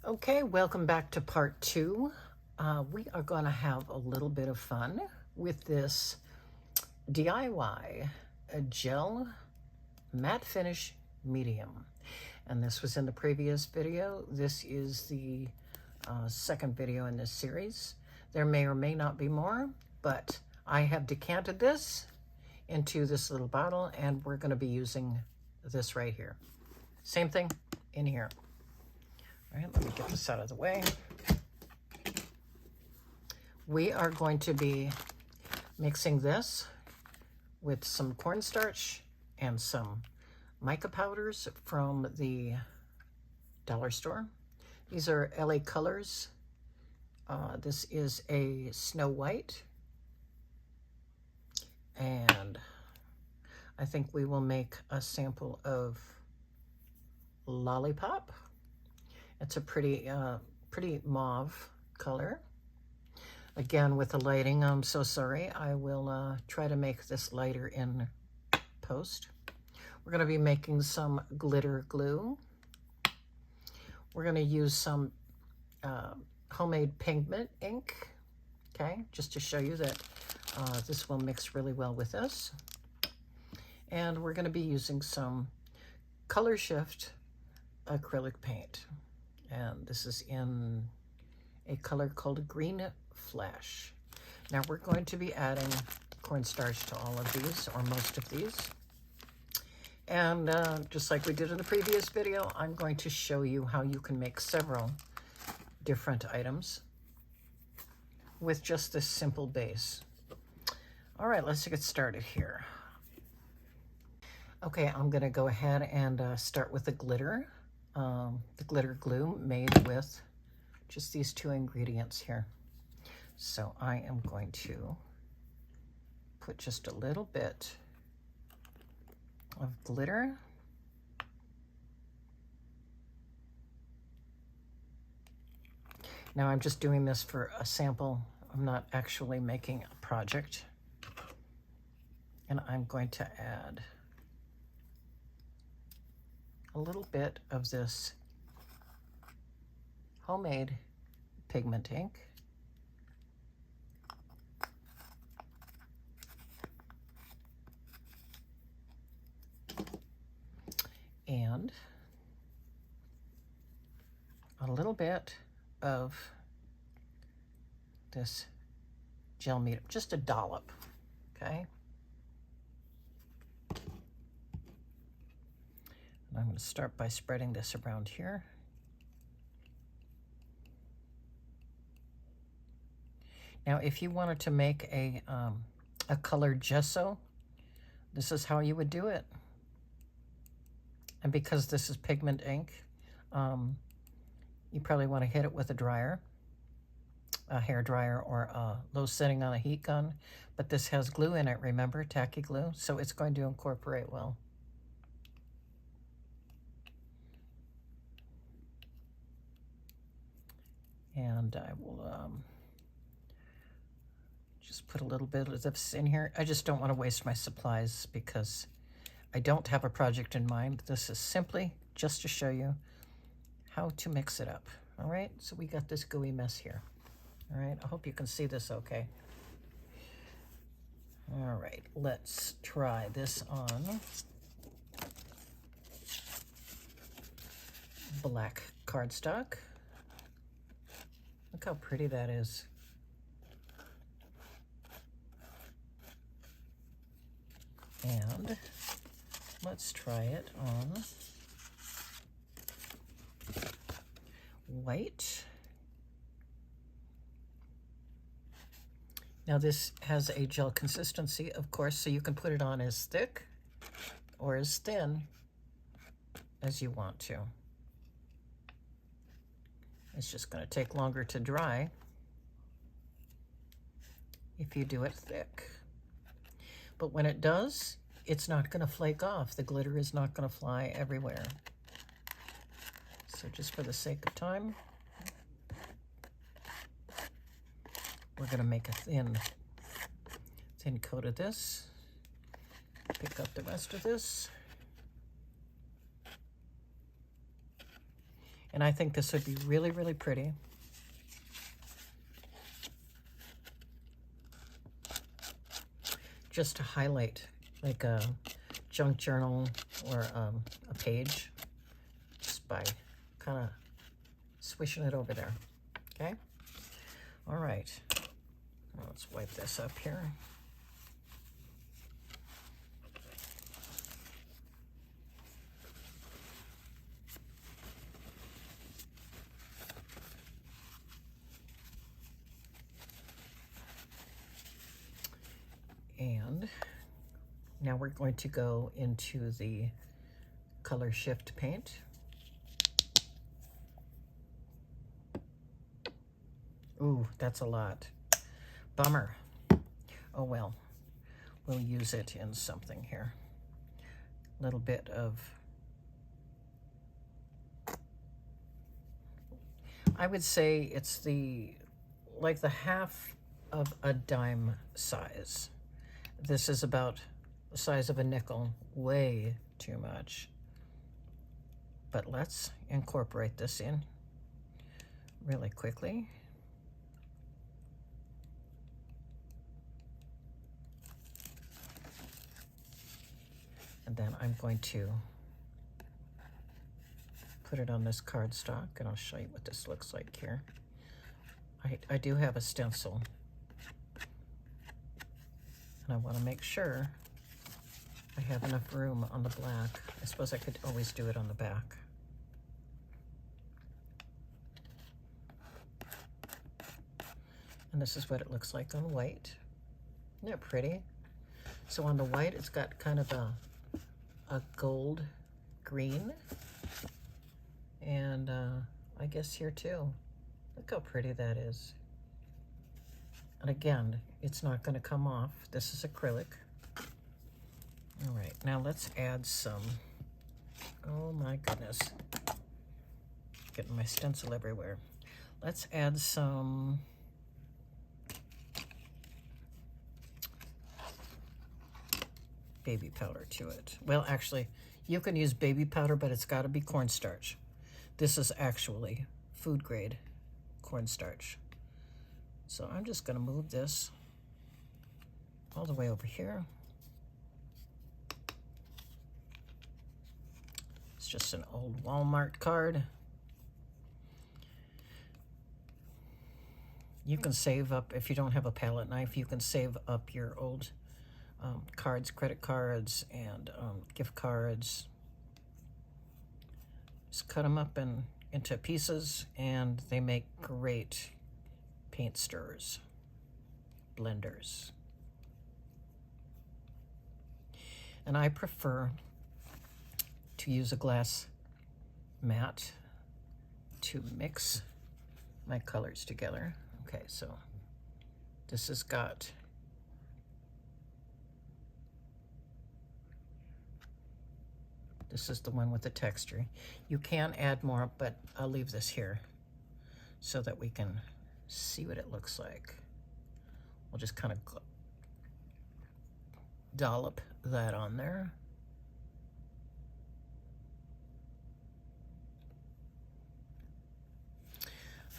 Okay, welcome back to part two. We are going to have a little bit of fun with this DIY a gel matte finish medium. And this was in the previous video. This is the second video in this series. There may or may not be more, but I have decanted this into this little bottle, and we're going to be using this right here. Same thing in here. All right, let me get this out of the way. We are going to be mixing this with some cornstarch and some mica powders from the dollar store. These are LA Colors. This is a Snow White. And I think we will make a sample of Lollipop. It's a pretty mauve color. Again, with the lighting, I'm so sorry. I will try to make this lighter in post. We're going to be making some glitter glue. We're going to use some homemade pigment ink, okay, just to show you that this will mix really well with this. And we're going to be using some Color Shift acrylic paint. And this is in a color called Green Flash. Now we're going to be adding cornstarch to all of these, or most of these. And just like we did in the previous video, I'm going to show you how you can make several different items with just this simple base. All right, let's get started here. Okay, I'm gonna go ahead and start with the glitter glue made with just these two ingredients here. So I am going to put just a little bit of glitter. Now I'm just doing this for a sample. I'm not actually making a project. And I'm going to add a little bit of this homemade pigment ink. And a little bit of this gel medium, just a dollop, okay? And I'm going to start by spreading this around here. Now, if you wanted to make a colored gesso, this is how you would do it. And because this is pigment ink, you probably want to hit it with a dryer, a hair dryer, or low setting on a heat gun. But this has glue in it, remember, tacky glue, so it's going to incorporate well. And I will just put a little bit of this in here. I just don't want to waste my supplies because I don't have a project in mind. This is simply just to show you how to mix it up. All right, so we got this gooey mess here. All right, I hope you can see this okay. All right, let's try this on black cardstock. Look how pretty that is. And let's try it on white. Now this has a gel consistency, of course, so you can put it on as thick or as thin as you want to. It's just going to take longer to dry if you do it thick. But when it does, it's not going to flake off. The glitter is not going to fly everywhere. So just for the sake of time, we're going to make a thin coat of this. Pick up the rest of this. And I think this would be really, really pretty. Just to highlight like a junk journal or a page, just by kind of swishing it over there. Okay. All right. Now let's wipe this up here. And now we're going to go into the color shift paint. Ooh, that's a lot. Bummer. Oh well, we'll use it in something here. A little bit of, I would say it's like the half of a dime size. This is about the size of a nickel, way too much. But let's incorporate this in really quickly. And then I'm going to put it on this cardstock, and I'll show you what this looks like here. I do have a stencil, and I want to make sure I have enough room on the black. I suppose I could always do it on the back. And this is what it looks like on white. Isn't that pretty? So on the white, it's got kind of a gold green, and I guess here too. Look how pretty that is. And again, it's not going to come off. This is acrylic. All right, now let's add some, oh my goodness, getting my stencil everywhere. Let's add some baby powder to it. Well, actually, you can use baby powder, but it's got to be cornstarch. This is actually food grade cornstarch. So I'm just going to move this all the way over here. It's just an old Walmart card. You can save up, if you don't have a palette knife, you can save up your old cards, credit cards, and gift cards. Just cut them up into pieces, and they make great paint stirrers, blenders. And I prefer to use a glass mat to mix my colors together. Okay, so this has got this is the one with the texture. You can add more, but I'll leave this here so that we can see what it looks like. We'll just kind of dollop that on there.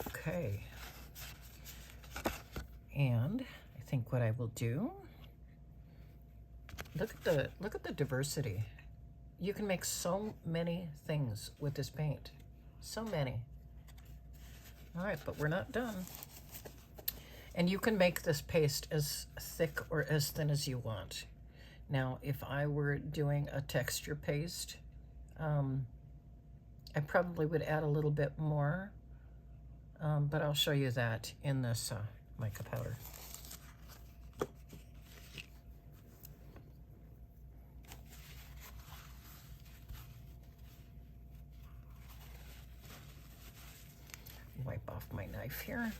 Okay. And I think what I will do, look at the diversity. You can make so many things with this paint. So many. All right, but we're not done. And you can make this paste as thick or as thin as you want. Now, if I were doing a texture paste, I probably would add a little bit more, but I'll show you that in this mica powder. Wipe off my knife here.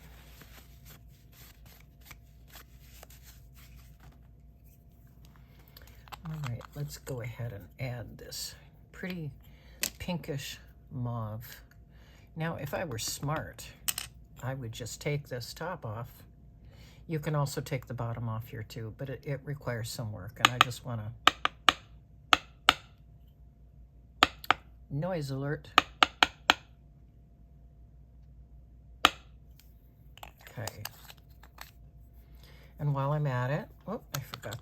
All right, let's go ahead and add this pretty pinkish mauve. Now, if I were smart, I would just take this top off. You can also take the bottom off here too, but it requires some work, and I just want to, noise alert. Okay. And while I'm at it, oh, I forgot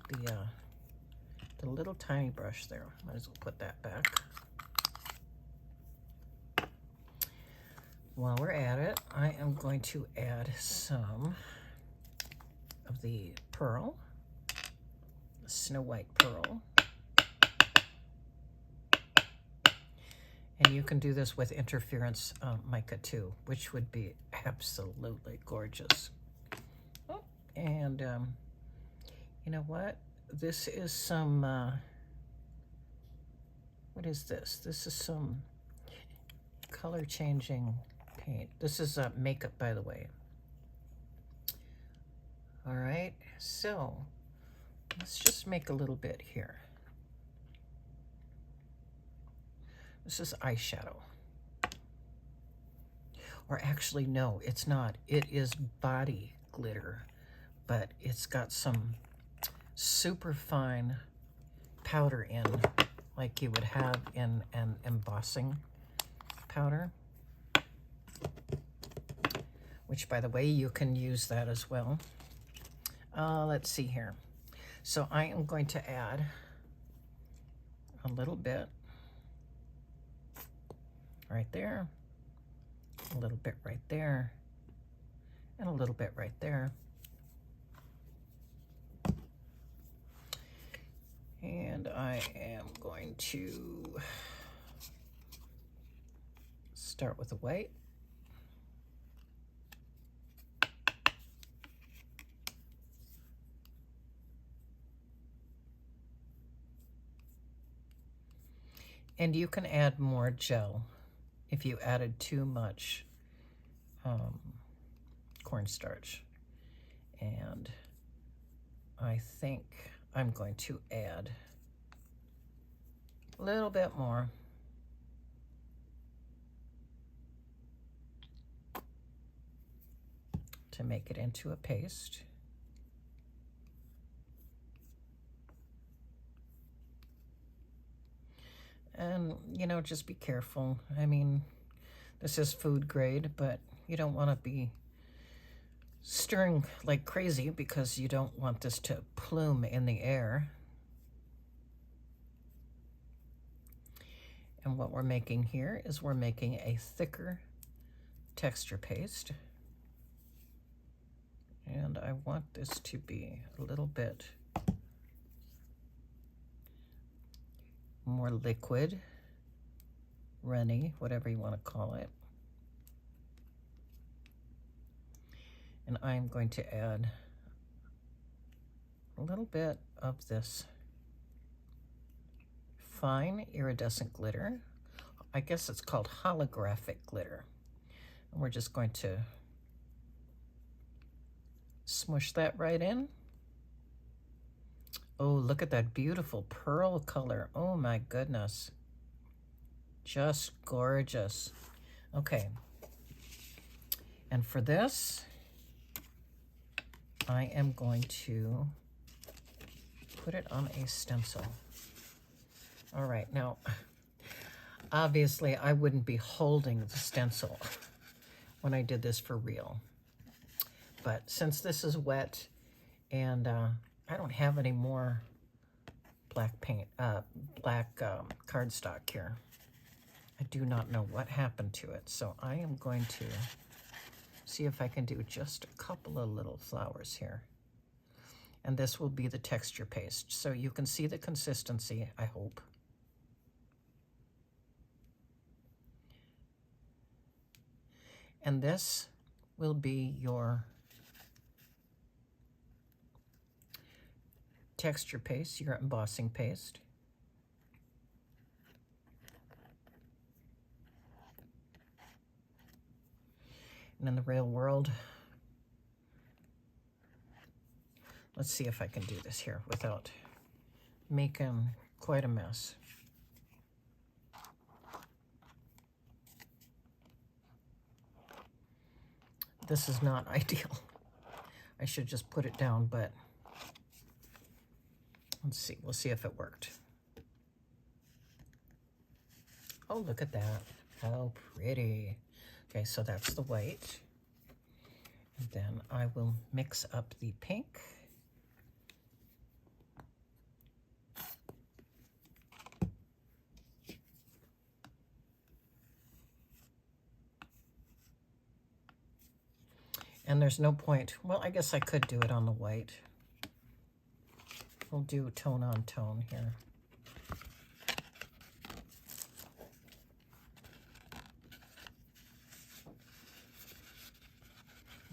the little tiny brush there. Might as well put that back. While we're at it, I am going to add some of the pearl, the Snow White pearl. And you can do this with interference mica too, which would be absolutely gorgeous. Oh, and you know what? This is some, what is this? This is some color changing paint. This is makeup, by the way. All right, so let's just make a little bit here. This is eyeshadow. Or actually, no, it's not. It is body glitter, but it's got some super fine powder in, like you would have in an embossing powder. Which, by the way, you can use that as well. Let's see here. So I am going to add a little bit right there, a little bit right there, and a little bit right there. And I am going to start with the white. And you can add more gel if you added too much cornstarch. And I think I'm going to add a little bit more. To make it into a paste. And, you know, just be careful. I mean, this is food grade, but you don't want to be stirring like crazy because you don't want this to plume in the air. And what we're making here is we're making a thicker texture paste. And I want this to be a little bit more liquid, runny, whatever you want to call it. And I'm going to add a little bit of this fine iridescent glitter. I guess it's called holographic glitter. And we're just going to smush that right in. Oh, look at that beautiful pearl color. Oh my goodness. Just gorgeous. Okay. And for this, I am going to put it on a stencil. All right, now, obviously I wouldn't be holding the stencil when I did this for real. But since this is wet and I don't have any more black paint, cardstock here. I do not know what happened to it. So I am going to see if I can do just a couple of little flowers here. And this will be the texture paste. So you can see the consistency, I hope. And this will be your texture paste, your embossing paste. And in the real world, let's see if I can do this here without making quite a mess. This is not ideal. I should just put it down, but let's see. We'll see if it worked. Oh, look at that. How pretty. Okay, so that's the white. Then I will mix up the pink. And there's no point. Well, I guess I could do it on the white. We'll do tone on tone here.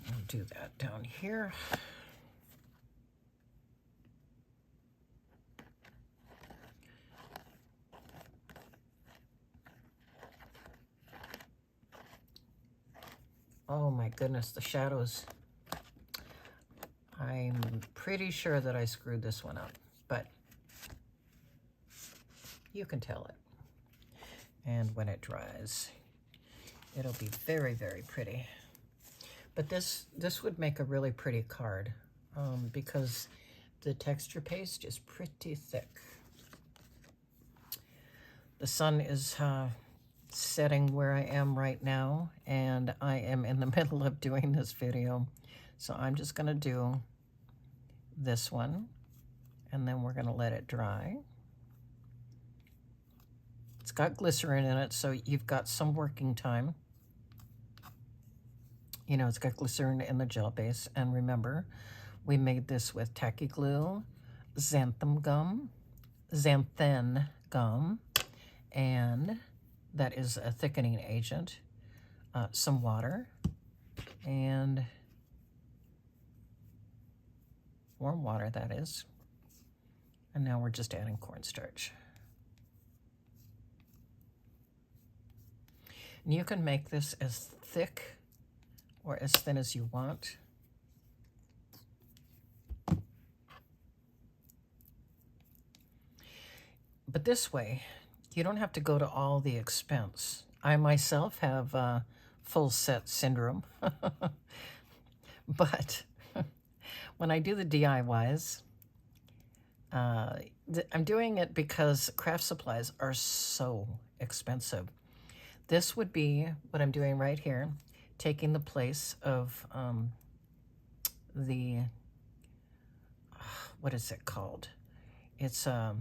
I'll do that down here. Oh my goodness, the shadows. I'm pretty sure that I screwed this one up, but you can tell it. And when it dries, it'll be very, very pretty. But this would make a really pretty card because the texture paste is pretty thick. The sun is setting where I am right now, and I am in the middle of doing this video. So I'm just gonna do this one, and then we're gonna let it dry. It's got glycerin in it, so you've got some working time. You know, it's got glycerin in the gel base, and remember, we made this with tacky glue, xanthan gum, and that is a thickening agent, some water, and warm water, that is. And now we're just adding cornstarch. And you can make this as thick or as thin as you want. But this way, you don't have to go to all the expense. I myself have full set syndrome. But when I do the DIYs, I'm doing it because craft supplies are so expensive. This would be what I'm doing right here, taking the place of what is it called? It's a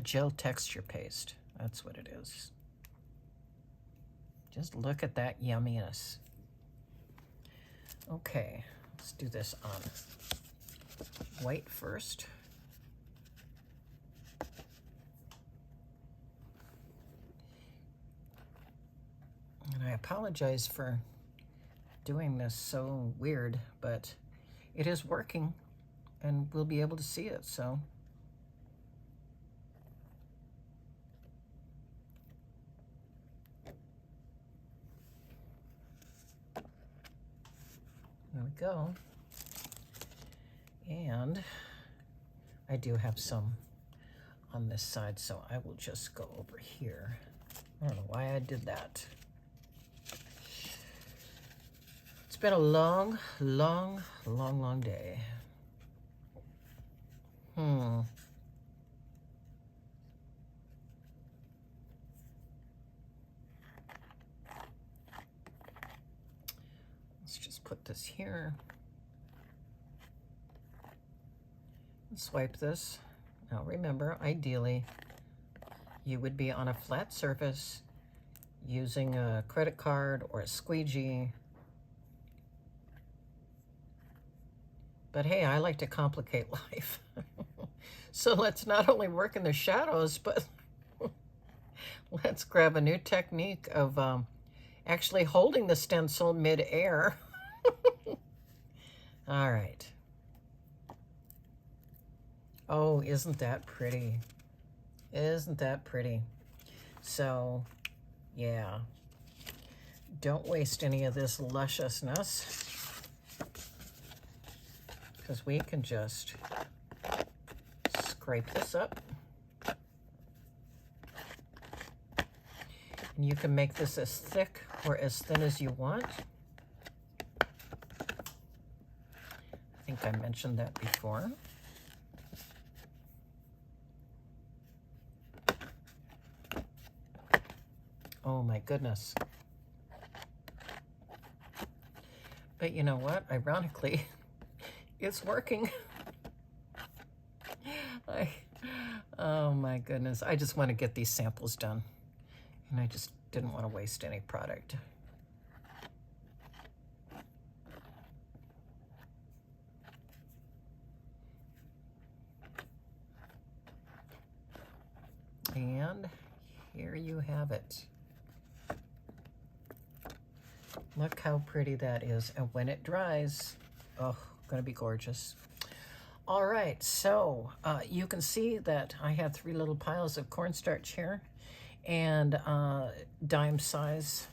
gel texture paste. That's what it is. Just look at that yumminess. Okay, let's do this on white first. And I apologize for doing this so weird, but it is working, and we'll be able to see it, so. There we go. And I do have some on this side, so I will just go over here. I don't know why I did that. It's been a long, long, long, long day. Let's just put this here. Swipe this. Now remember, ideally, you would be on a flat surface using a credit card or a squeegee. But hey, I like to complicate life. So let's not only work in the shadows, but let's grab a new technique of actually holding the stencil mid-air. All right. Oh, isn't that pretty? Isn't that pretty? So, yeah. Don't waste any of this lusciousness, because we can just scrape this up. And you can make this as thick or as thin as you want. I think I mentioned that before. Oh my goodness. But you know what? Ironically, it's working. Oh my goodness. I just want to get these samples done. And I just didn't want to waste any product. And here you have it. Look how pretty that is. And when it dries, oh, gonna be gorgeous. All right, so you can see that I have 3 little piles of cornstarch here and dime size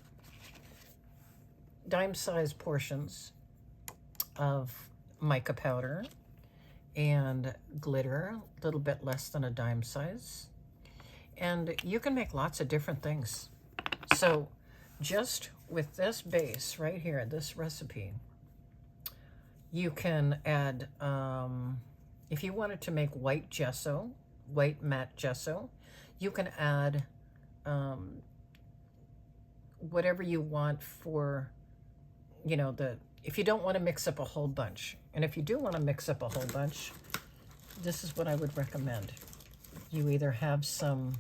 portions of mica powder and glitter, a little bit less than a dime size. And you can make lots of different things. So just with this base right here, this recipe, you can add, if you wanted to make white gesso, white matte gesso, you can add whatever you want for, you know, if you don't want to mix up a whole bunch. And if you do want to mix up a whole bunch, this is what I would recommend. You either have some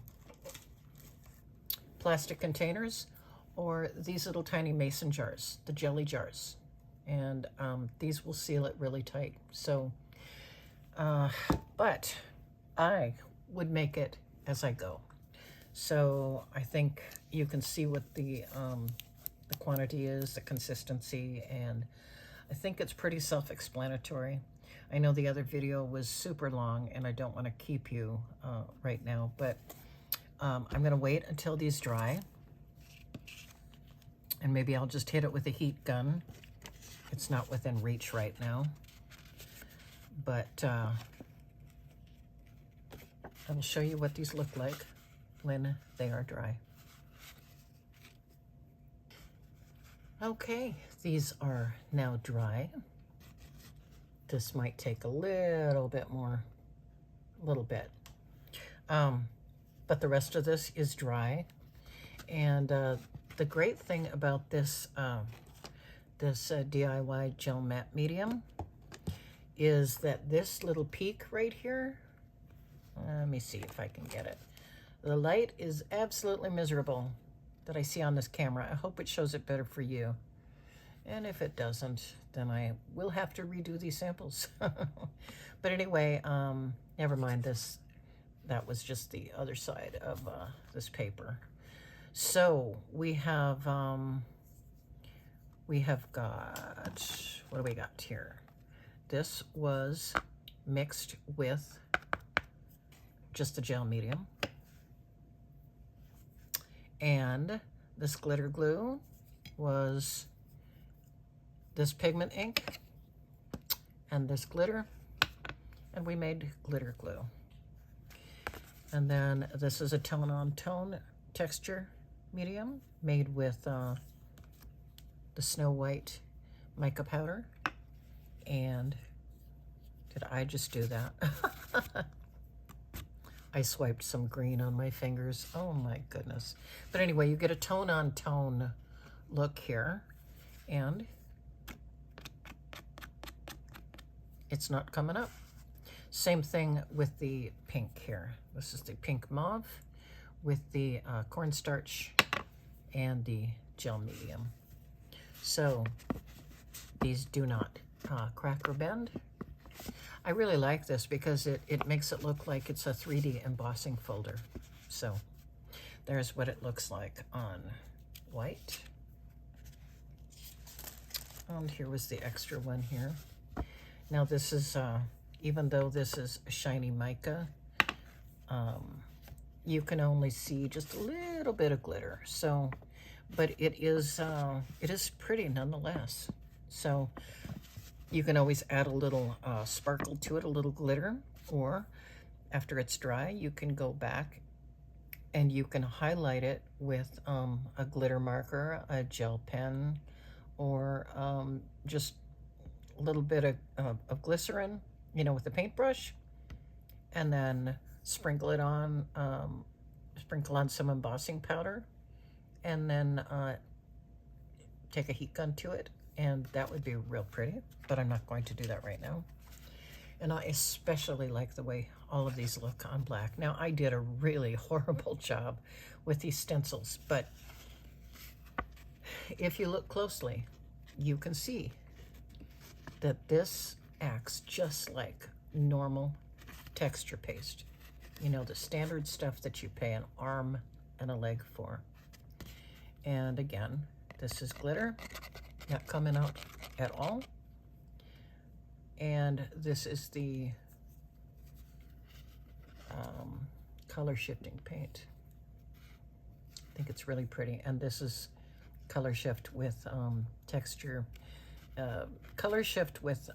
plastic containers or these little tiny mason jars, the jelly jars. And these will seal it really tight. So, but I would make it as I go. So I think you can see what the quantity is, the consistency, and I think it's pretty self-explanatory. I know the other video was super long and I don't want to keep you right now, but I'm going to wait until these dry, and maybe I'll just hit it with a heat gun. It's not within reach right now, but I will show you what these look like when they are dry. Okay, these are now dry. This might take a little bit more, but the rest of this is dry. And the great thing about this DIY gel matte medium is that this little peak right here, let me see if I can get it. The light is absolutely miserable that I see on this camera. I hope it shows it better for you. And if it doesn't, then I will have to redo these samples. But anyway, never mind this. That was just the other side of this paper. So we have got, what do we got here? This was mixed with just the gel medium. And this glitter glue was this pigment ink and this glitter, and we made glitter glue. And then this is a tone-on-tone texture medium made with the Snow White mica powder. And did I just do that? I swiped some green on my fingers. Oh my goodness. But anyway, you get a tone-on-tone look here, and it's not coming up. Same thing with the pink here. This is the pink mauve with the cornstarch and the gel medium. So these do not crack or bend. I really like this because it makes it look like it's a 3D embossing folder. So there's what it looks like on white. And here was the extra one here. Now this is, even though this is shiny mica, you can only see just a little bit of glitter. So, but it is pretty nonetheless. So you can always add a little sparkle to it, a little glitter, or after it's dry, you can go back and you can highlight it with a glitter marker, a gel pen, or just a little bit of glycerin, you know, with a paintbrush, and then sprinkle it on, sprinkle on some embossing powder, and then take a heat gun to it and that would be real pretty, but I'm not going to do that right now. And I especially like the way all of these look on black. Now, I did a really horrible job with these stencils, but if you look closely, you can see that this acts just like normal texture paste. You know, the standard stuff that you pay an arm and a leg for. And again, this is glitter, not coming out at all. And this is the color shifting paint. I think it's really pretty. And this is color shift with texture, color shift with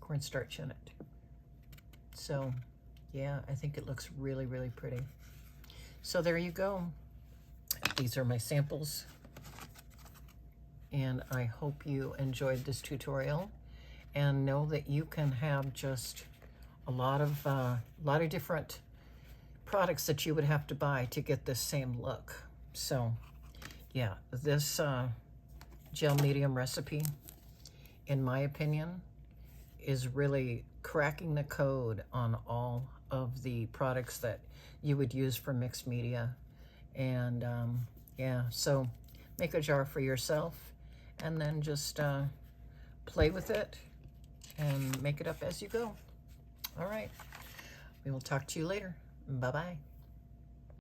cornstarch in it. So yeah, I think it looks really, really pretty. So there you go. These are my samples. And I hope you enjoyed this tutorial, and know that you can have just a lot of different products that you would have to buy to get this same look. So yeah, this gel medium recipe, in my opinion, is really cracking the code on all of the products that you would use for mixed media. And yeah, so make a jar for yourself, and then just play with it and make it up as you go. All right, we will talk to you later. Bye-bye.